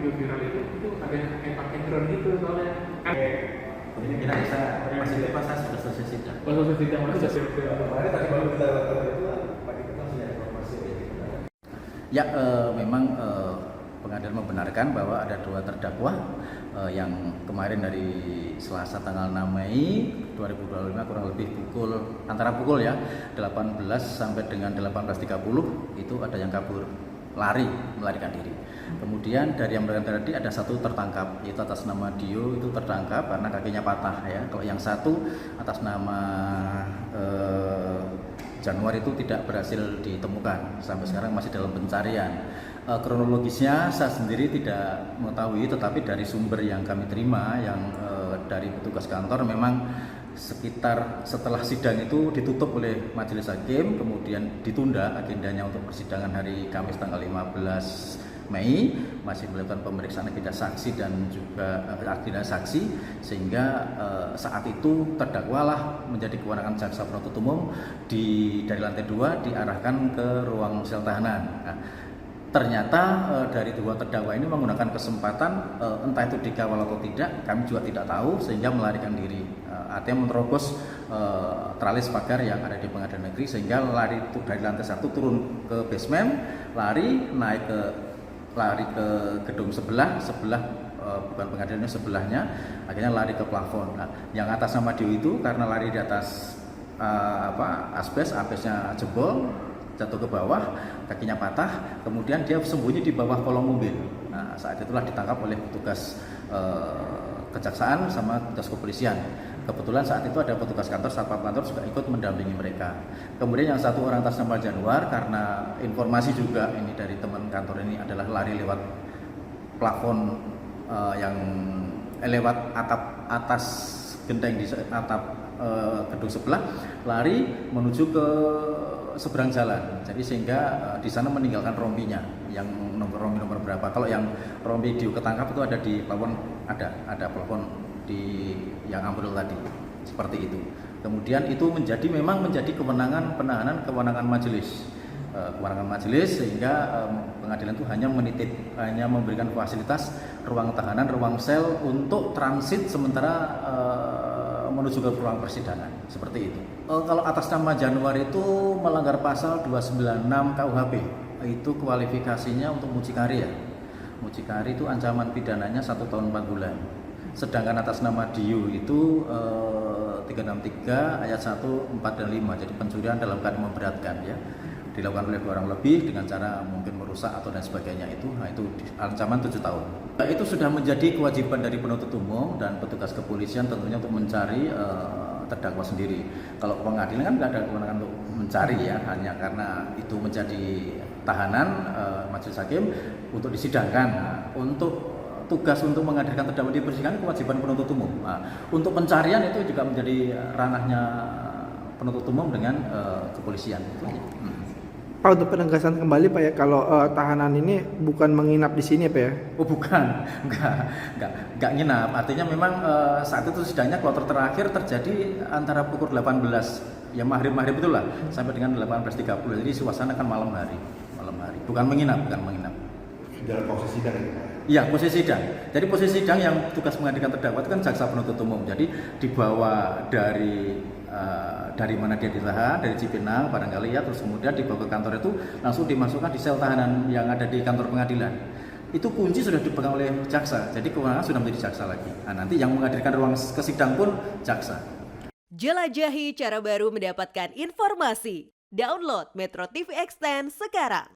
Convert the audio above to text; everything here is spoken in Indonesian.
video viral itu ada yang kayak pakai drone gitu soalnya kan. Ini kita bisa masih lepas, saya sudah selesai sidang. Oh, selesai sidang masih Kemarin tadi baru kita lakukan itu pagi kita sudah informasi ya. Ya, memang pengadilan membenarkan bahwa ada dua terdakwa yang kemarin dari Selasa tanggal 6 Mei 2025 kurang lebih antara pukul ya 18 sampai dengan 18.30 itu ada yang kabur, melarikan diri. Kemudian dari yang melarikan diri ada satu tertangkap, yaitu atas nama Dio, itu tertangkap karena kakinya patah ya. Kalau yang satu atas nama Januari itu tidak berhasil ditemukan, sampai sekarang masih dalam pencarian. Kronologisnya saya sendiri tidak mengetahui, tetapi dari sumber yang kami terima yang dari petugas kantor memang sekitar setelah sidang itu ditutup oleh majelis hakim, kemudian ditunda agendanya untuk persidangan hari Kamis tanggal 15 Mei, masih melakukan pemeriksaan agenda saksi dan juga agenda saksi, sehingga saat itu terdakwalah menjadi kewenangan jaksa penuntut umum dari lantai 2 diarahkan ke ruang sel tahanan. Nah, ternyata dari dua terdakwa ini menggunakan kesempatan, entah itu dikawal atau tidak, kami juga tidak tahu, sehingga melarikan diri. Artinya menerobos tralis pagar yang ada di pengadilan negeri, sehingga lari dari lantai 1 turun ke basement, lari ke gedung sebelah bukan pengadilannya, sebelahnya, akhirnya lari ke plafon. Nah, yang atas nama Dio itu karena lari di atas asbesnya jebol, jatuh ke bawah, kakinya patah, kemudian dia sembunyi di bawah kolong mobil. Nah, saat itulah ditangkap oleh petugas kejaksaan sama petugas kepolisian. Kebetulan saat itu ada petugas kantor, satpam kantor juga ikut mendampingi mereka. Kemudian yang satu orang atas nama Januar, karena informasi juga ini dari teman kantor ini adalah lari lewat plafon lewat atap atas genteng di atap gedung sebelah, lari menuju ke seberang jalan. Jadi sehingga di sana meninggalkan rompinya yang rompi nomor berapa. Kalau yang rompi Dio ketangkap itu ada di plafon, ada plafon di yang ambrol tadi, seperti itu. Kemudian itu memang menjadi kewenangan penahanan, kewenangan majelis, sehingga pengadilan itu hanya memberikan fasilitas ruang tahanan, ruang sel untuk transit sementara menuju ke ruang persidangan, seperti itu. Kalau atas nama Januari itu melanggar pasal 296 KUHP, itu kualifikasinya untuk mucikari ya. Mucikari itu ancaman pidananya 1 tahun 4 bulan. Sedangkan atas nama Dio itu 363 ayat 1, 4 dan 5, jadi pencurian dalam keadaan memberatkan ya, dilakukan oleh 2 orang lebih dengan cara mungkin merusak atau dan sebagainya itu ancaman 7 tahun. Nah, itu sudah menjadi kewajiban dari penuntut umum dan petugas kepolisian tentunya untuk mencari terdakwa sendiri. Kalau pengadilan kan nggak ada kewenangan untuk mencari ya, hanya karena itu menjadi tahanan majelis hakim untuk disidangkan. Nah, untuk tugas untuk menghadirkan terdakwa di persidangan kewajiban penuntut umum. Nah, untuk pencarian itu juga menjadi ranahnya penuntut umum dengan kepolisian. Pak, untuk penegasan kembali Pak ya, kalau tahanan ini bukan menginap di sini Pak ya? Oh bukan, enggak nginap. Artinya memang saat itu sidangnya kloter terakhir terjadi antara pukul 18 ya maghrib itulah sampai dengan 18.30. Jadi suasana kan malam hari. Bukan menginap. Dalam proses sidang itu. Iya, posisi sidang. Jadi posisi sidang yang tugas menghadirkan terdakwa itu kan jaksa penuntut umum. Jadi dibawa dari mana dia ditahan, dari Cipinang barangkali ya, terus kemudian dibawa ke kantor itu langsung dimasukkan di sel tahanan yang ada di kantor pengadilan. Itu kunci sudah dipegang oleh jaksa, jadi kewenangan sudah menjadi jaksa lagi. Nah, nanti yang menghadirkan ruang ke sidang pun jaksa. Jelajahi cara baru mendapatkan informasi. Download Metro TV Extend sekarang.